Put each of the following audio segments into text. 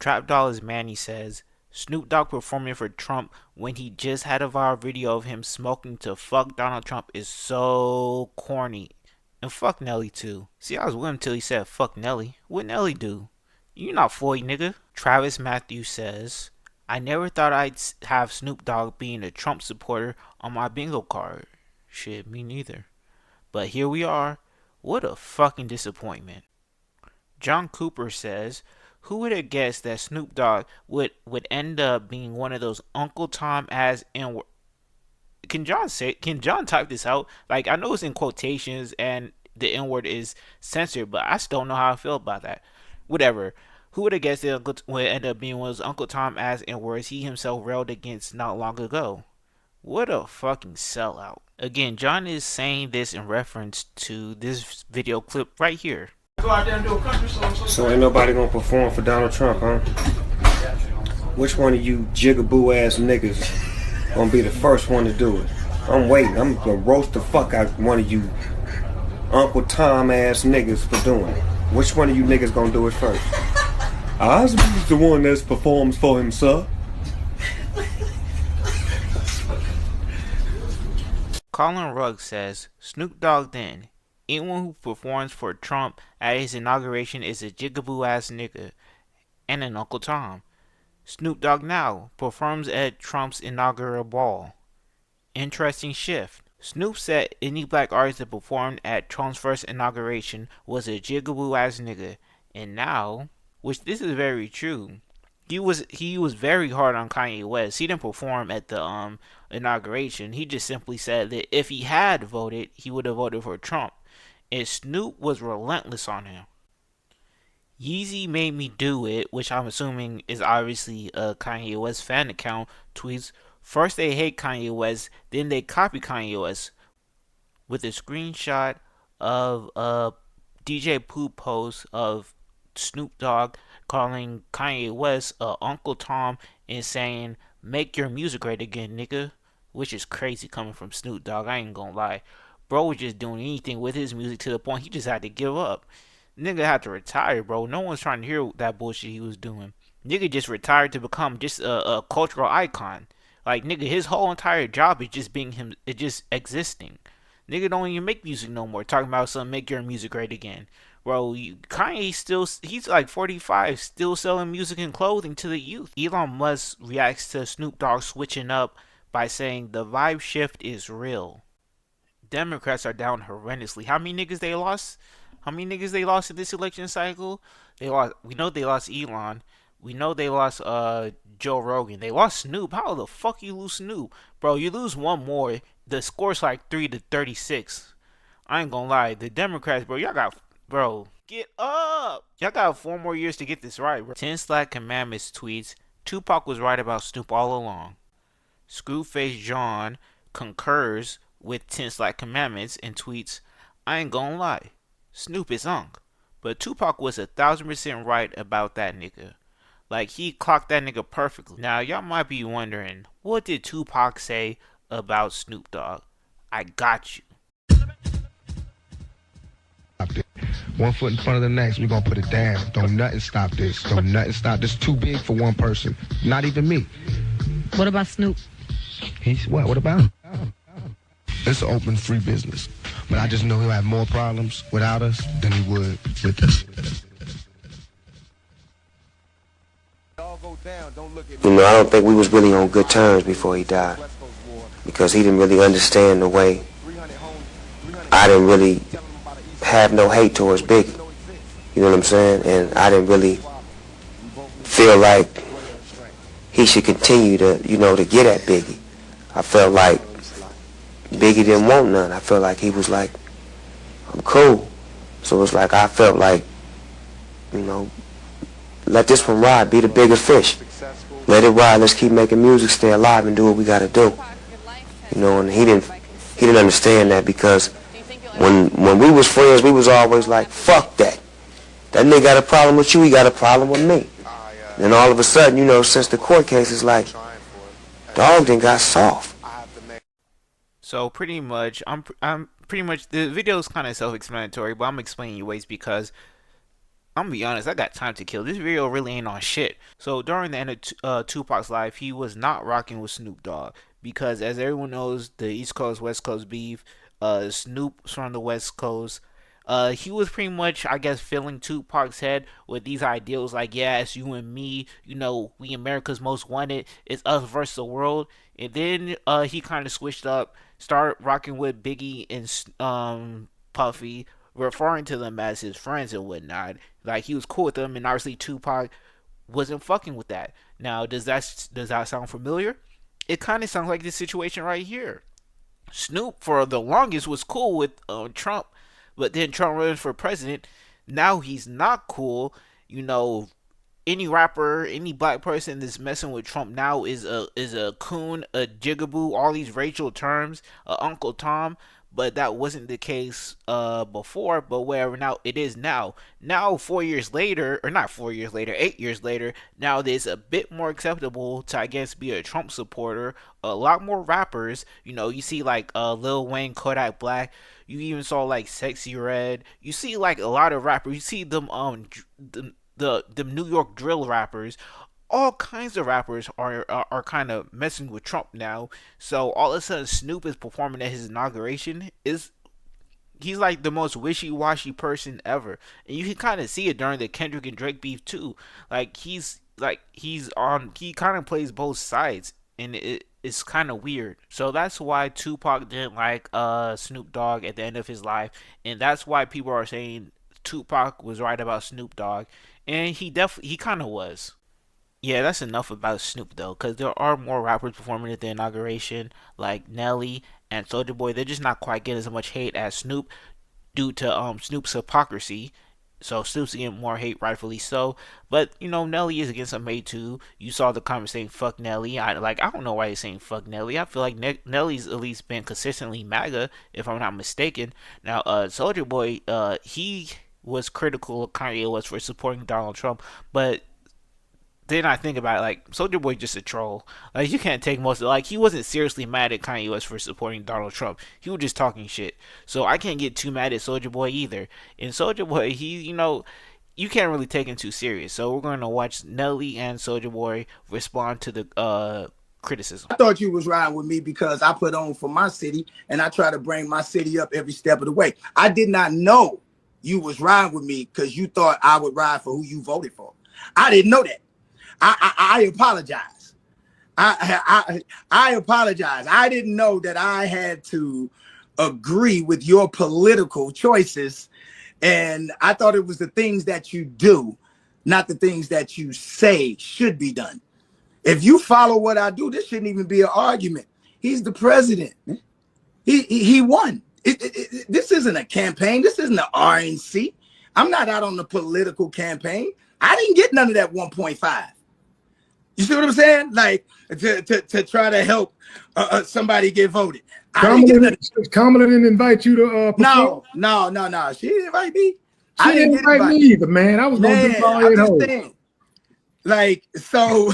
Trap Dollars Manny says, Snoop Dogg performing for Trump when he just had a viral video of him smoking to fuck Donald Trump is so corny. And fuck Nelly too. See, I was with him till he said fuck Nelly. What Nelly do? You not Floyd, nigga. Travis Matthews says, I never thought I'd have Snoop Dogg being a Trump supporter on my bingo card. Shit, me neither. But here we are. What a fucking disappointment. John Cooper says, who would have guessed that Snoop Dogg would end up being one of those Uncle Tom ass N-word? Can John type this out? Like, I know it's in quotations and the N-word is censored, but I still don't know how I feel about that. Whatever. Who would have guessed that would end up being one of those Uncle Tom ass N-words he himself railed against not long ago? What a fucking sellout. Again, John is saying this in reference to this video clip right here. So ain't nobody gonna perform for Donald Trump, huh? Which one of you jigaboo ass niggas gonna be the first one to do it? I'm waiting. I'm gonna roast the fuck out one of you Uncle Tom ass niggas for doing it. Which one of you niggas gonna do it first? I's the one that performs for himself. Colin Rugg says, Snoop Dogg then. Anyone who performs for Trump at his inauguration is a jigaboo ass nigga and an Uncle Tom. Snoop Dogg now performs at Trump's inaugural ball. Interesting shift. Snoop said any black artist that performed at Trump's first inauguration was a jigaboo ass nigga, and now, which this is very true, he was very hard on Kanye West. He didn't perform at the inauguration. He just simply said that if he had voted, he would have voted for Trump. And Snoop was relentless on him. Yeezy Made Me Do It, which I'm assuming is obviously a Kanye West fan account, tweets, first they hate Kanye West, then they copy Kanye West, with a screenshot of a DJ Pooh post of Snoop Dogg calling Kanye West Uncle Tom and saying, make your music great again, nigga. Which is crazy coming from Snoop Dogg, I ain't gonna lie. Bro was just doing anything with his music to the point he just had to give up. Nigga had to retire, bro. No one's trying to hear that bullshit he was doing. Nigga just retired to become just a cultural icon. Like, nigga, his whole entire job is just being him, it's just existing. Nigga don't even make music no more. Talking about something, make your music great again. Bro, Kanye he's like 45, still selling music and clothing to the youth. Elon Musk reacts to Snoop Dogg switching up by saying the vibe shift is real. Democrats are down horrendously. How many niggas they lost? How many niggas they lost in this election cycle? They lost. We know they lost Elon. We know they lost Joe Rogan. They lost Snoop. How the fuck you lose Snoop? Bro, you lose one more, the score's like 3-36. I ain't gonna lie. The Democrats, bro, y'all got... Bro, get up! Y'all got 4 more years to get this right, bro. 10 Slack Commandments tweets, Tupac was right about Snoop all along. Screwface John concurs with 10 Slack Commandments and tweets, I ain't gonna lie, Snoop is unk, but Tupac was 1000% right about that nigga. Like, he clocked that nigga perfectly. Now, y'all might be wondering, what did Tupac say about Snoop Dogg? I got you. One foot in front of the next, we're gonna put it down. Don't nothing stop this. Don't nothing stop this. Too big for one person. Not even me. What about Snoop? He's what? What about him? It's an open, free business. But I just know he'll have more problems without us than he would with us. You know, I don't think we was really on good terms before he died. Because he didn't really understand the way. I didn't really have no hate towards Biggie. You know what I'm saying? And I didn't really feel like he should continue to, you know, to get at Biggie. I felt like Biggie didn't want none. I felt like he was like, I'm cool. So it's like I felt like, you know, let this one ride, be the bigger fish. Let it ride, let's keep making music, stay alive and do what we gotta do. You know, and he didn't understand that because when we was friends, we was always like, fuck that. That nigga got a problem with you, he got a problem with me. And all of a sudden, you know, since the court case is like, dog done got soft. So pretty much, I'm pretty much, the video is kind of self-explanatory, but I'm explaining you ways because I'm gonna be honest, I got time to kill. This video really ain't on shit. So during the end of Tupac's life, he was not rocking with Snoop Dogg because, as everyone knows, the East Coast West Coast beef. Snoop's from the West Coast. He was pretty much, I guess, filling Tupac's head with these ideals like, yeah, it's you and me. You know, we America's Most Wanted. It's us versus the world. And then he kind of switched up, started rocking with Biggie and Puffy, referring to them as his friends and whatnot. Like he was cool with them, and obviously Tupac wasn't fucking with that. Now, does that sound familiar? It kind of sounds like this situation right here. Snoop for the longest was cool with Trump, but then Trump runs for president. Now he's not cool. You know, any rapper, any black person that's messing with Trump now is a coon, a jigaboo, all these racial terms, Uncle Tom. But that wasn't the case before. But wherever now it is now. Now 4 years later, or not 4 years later, 8 years later, now it's a bit more acceptable to I guess be a Trump supporter. A lot more rappers, you know, you see like Lil Wayne, Kodak Black. You even saw like Sexy Red. You see like a lot of rappers. You see them the New York drill rappers, all kinds of rappers are kind of messing with Trump now. So all of a sudden, Snoop is performing at his inauguration. Is He's like the most wishy-washy person ever, and you can kind of see it during the Kendrick and Drake beef too. He kind of plays both sides, and it's kind of weird. So that's why Tupac didn't like Snoop Dogg at the end of his life, and that's why people are saying Tupac was right about Snoop Dogg, and he kind of was. Yeah, that's enough about Snoop though, because there are more rappers performing at the inauguration, like Nelly and Soulja Boy. They're just not quite getting as much hate as Snoop due to Snoop's hypocrisy. So Snoop's getting more hate, rightfully so. But you know, Nelly is getting some hate too. You saw the comments saying "fuck Nelly." I don't know why he's saying "fuck Nelly." I feel like Nelly's at least been consistently MAGA, if I'm not mistaken. Now, Soulja Boy, he was critical of Kanye West for supporting Donald Trump, but then I think about it, like Soldier Boy just a troll. Like you can't take most of like he wasn't seriously mad at Kanye West for supporting Donald Trump. He was just talking shit. So I can't get too mad at Soldier Boy either. And Soldier Boy, you can't really take him too serious. So we're going to watch Nelly and Soldier Boy respond to the criticism. I thought you was riding with me because I put on for my city and I try to bring my city up every step of the way. I did not know you was riding with me because you thought I would ride for who you voted for. I didn't know that. I apologize. I apologize. I didn't know that I had to agree with your political choices. And I thought it was the things that you do, not the things that you say should be done. If you follow what I do, this shouldn't even be an argument. He's the president. He won. This isn't a campaign. This isn't an RNC. I'm not out on the political campaign. I didn't get none of that 1.5. You see what I'm saying? Like to try to help somebody get voted. Kamala didn't invite you to No. She didn't invite me. She didn't invite me either, man. I was gonna do all at home. Like so,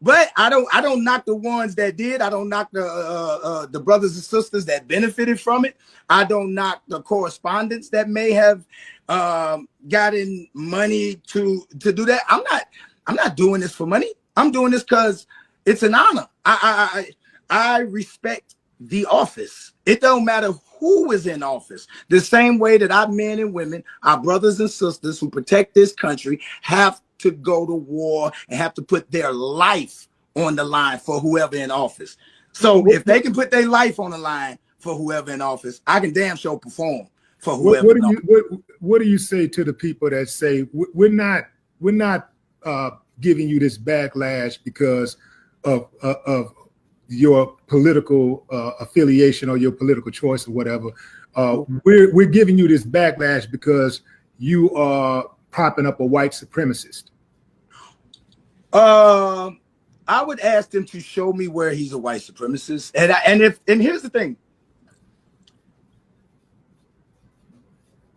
but I don't knock the ones that did. I don't knock the brothers and sisters that benefited from it. I don't knock the correspondents that may have gotten money to do that. I'm not doing this for money. I'm doing this because it's an honor. I respect the office. It don't matter who is in office. The same way that our men and women, our brothers and sisters who protect this country have to go to war and have to put their life on the line for whoever in office. So if they can put their life on the line for whoever in office, I can damn sure perform for whoever. What do you say to the people that say we're not giving you this backlash because of your political affiliation or your political choice or whatever? We're giving you this backlash because you are propping up a white supremacist. I would ask them to show me where he's a white supremacist, and here's the thing.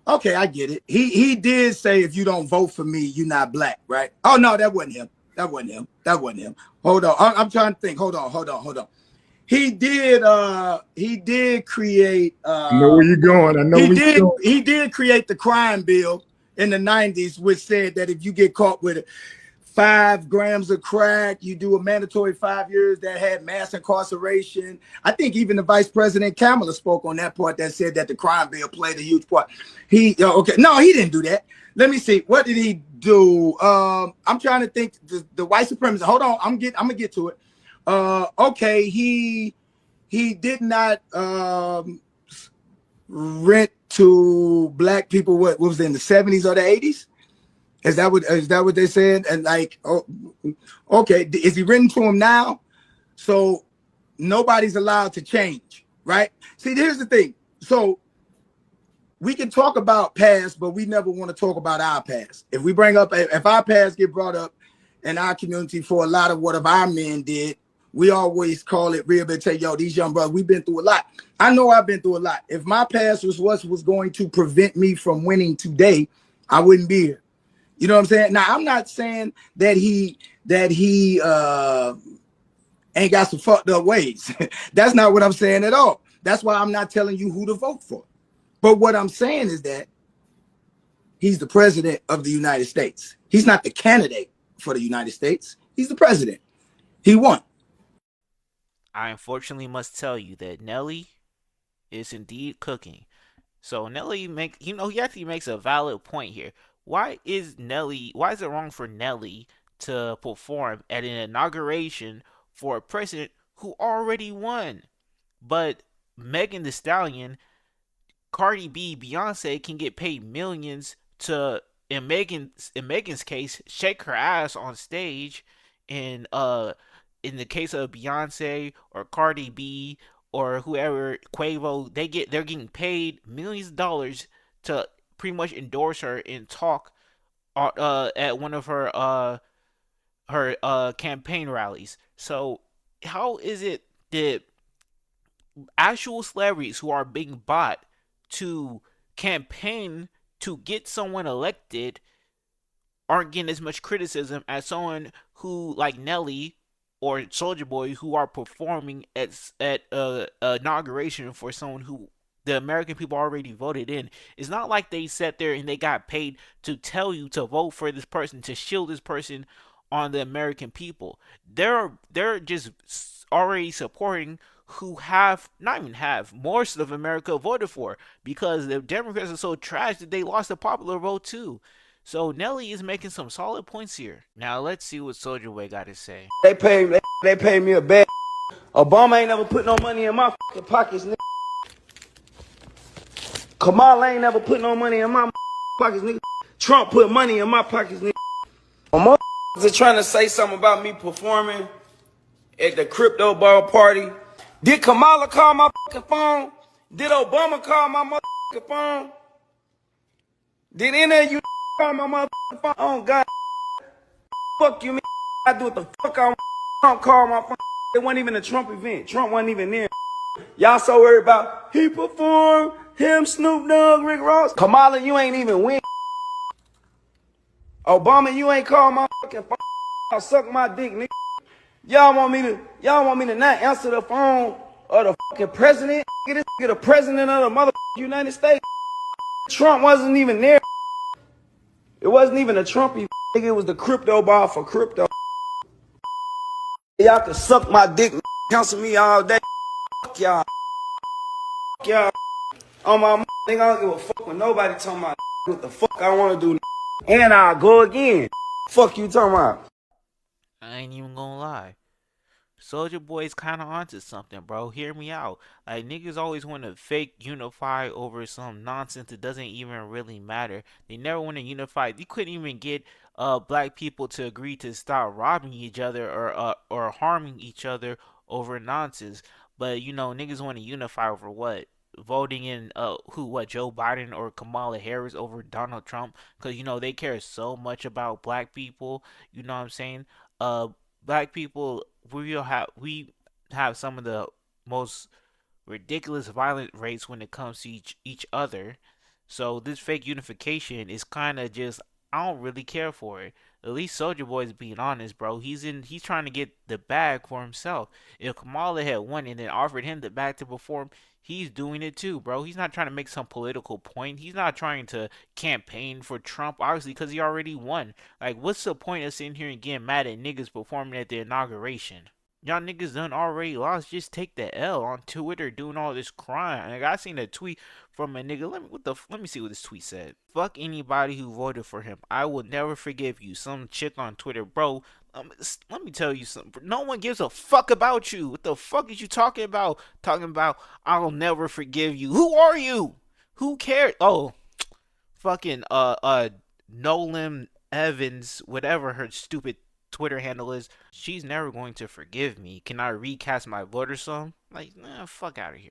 Okay, I get it. He did say if you don't vote for me, you're not black, right? Oh no, that wasn't him. That wasn't him. Hold on. I'm trying to think. Hold on. He did create I know where you're going. He did create the crime bill in the 90s, which said that if you get caught with 5 grams of crack, you do a mandatory 5 years. That had mass incarceration. I think even the Vice President Kamala spoke on that part, that said that the crime bill played a huge part. Okay, no, he didn't do that. Let me see. What did he do? I'm trying to think. The white supremacy. Hold on. I'm gonna get to it. Okay, he did not rent to black people. What was it, in the 70s or the 80s? Is that what they said? And like, oh, okay, is he written to him now? So nobody's allowed to change, right? See, here's the thing. So we can talk about past, but we never want to talk about our past. If we bring up, if our past get brought up in our community for a lot of what of our men did, we always call it rehabilitate. Yo, these young brothers, we've been through a lot. I know I've been through a lot. If my past was what was going to prevent me from winning today, I wouldn't be here. You know what I'm saying? Now, I'm not saying that he ain't got some fucked up ways. That's not what I'm saying at all. That's why I'm not telling you who to vote for. But what I'm saying is that he's the president of the United States. He's not the candidate for the United States. He's the president. He won. I unfortunately must tell you that Nelly is indeed cooking. So Nelly he actually makes a valid point here. Why is it wrong for Nelly to perform at an inauguration for a president who already won? But Megan Thee Stallion, Cardi B, Beyonce can get paid millions to, in Megan's case, shake her ass on stage, and in the case of Beyonce or Cardi B or whoever, Quavo, they're getting paid millions of dollars to pretty much endorse her and talk at one of her campaign rallies. So how is it that actual celebrities who are being bought to campaign to get someone elected aren't getting as much criticism as someone who, like Nelly or Soulja Boy, who are performing at inauguration for someone who the American people already voted in? It's not like they sat there and they got paid to tell you to vote for this person, to shield this person on the American people. They're just already supporting who have not even have most of America voted for, because the Democrats are so trash that they lost the popular vote too. So Nelly is making some solid points here. Now let's see what Soulja Boy got to say. They pay me a bad. Obama ain't never put no money in my fucking pockets, nigga. Kamala ain't never put no money in my pockets, nigga. Trump put money in my pockets, nigga. Motherfuckers are trying to say something about me performing at the crypto ball party. Did Kamala call my fucking phone? Did Obama call my motherfucking phone? Did any of you call my motherfucking phone? Oh, God. Fuck you, man. I do what the fuck I want. Trump called my phone. It wasn't even a Trump event. Trump wasn't even there. Y'all so worried about he performed, him, Snoop Dogg, Rick Ross. Kamala, you ain't even win. Obama, you ain't called my fucking phone. I'll suck my dick, nigga. Y'all want me to not answer the phone of the fucking president? Get the president of the motherfucking United States. Trump wasn't even there. It wasn't even a Trump event. It was the crypto ball for crypto. Y'all can suck my dick, cancel me all day. Fuck y'all. Fuck y'all. On my nigga, I don't give a fuck when nobody talking about what the fuck I want to do. And I'll go again. Fuck you talking about. I ain't even gonna lie. Soulja Boy's kind of onto something, bro. Hear me out. Like, niggas always want to fake unify over some nonsense that doesn't even really matter. They never want to unify. You couldn't even get black people to agree to stop robbing each other or harming each other over nonsense. But niggas want to unify over what? Voting in Joe Biden or Kamala Harris over Donald Trump, because they care so much about black people. You know what I'm saying? Black people, we have some of the most ridiculous violent rates when it comes to each other. So this fake unification is kind of just, I don't really care for it. At least Soulja Boy is being honest, bro. He's trying to get the bag for himself. If Kamala had won and then offered him the bag to perform, he's doing it too, bro. He's not trying to make some political point. He's not trying to campaign for Trump, obviously, because he already won. Like, what's the point of sitting here and getting mad at niggas performing at the inauguration? Y'all niggas done already lost. Just take the L on Twitter doing all this crime. Like, I seen a tweet from a nigga. Let me see what this tweet said. Fuck anybody who voted for him. I will never forgive you. Some chick on Twitter, bro. Let me tell you something. No one gives a fuck about you. What the fuck is you talking about? Talking about I'll never forgive you. Who are you? Who cares? Oh, fucking Nolan Evans, whatever her stupid Twitter handle is. She's never going to forgive me. Can I recast my vote or something? Like, nah, fuck out of here.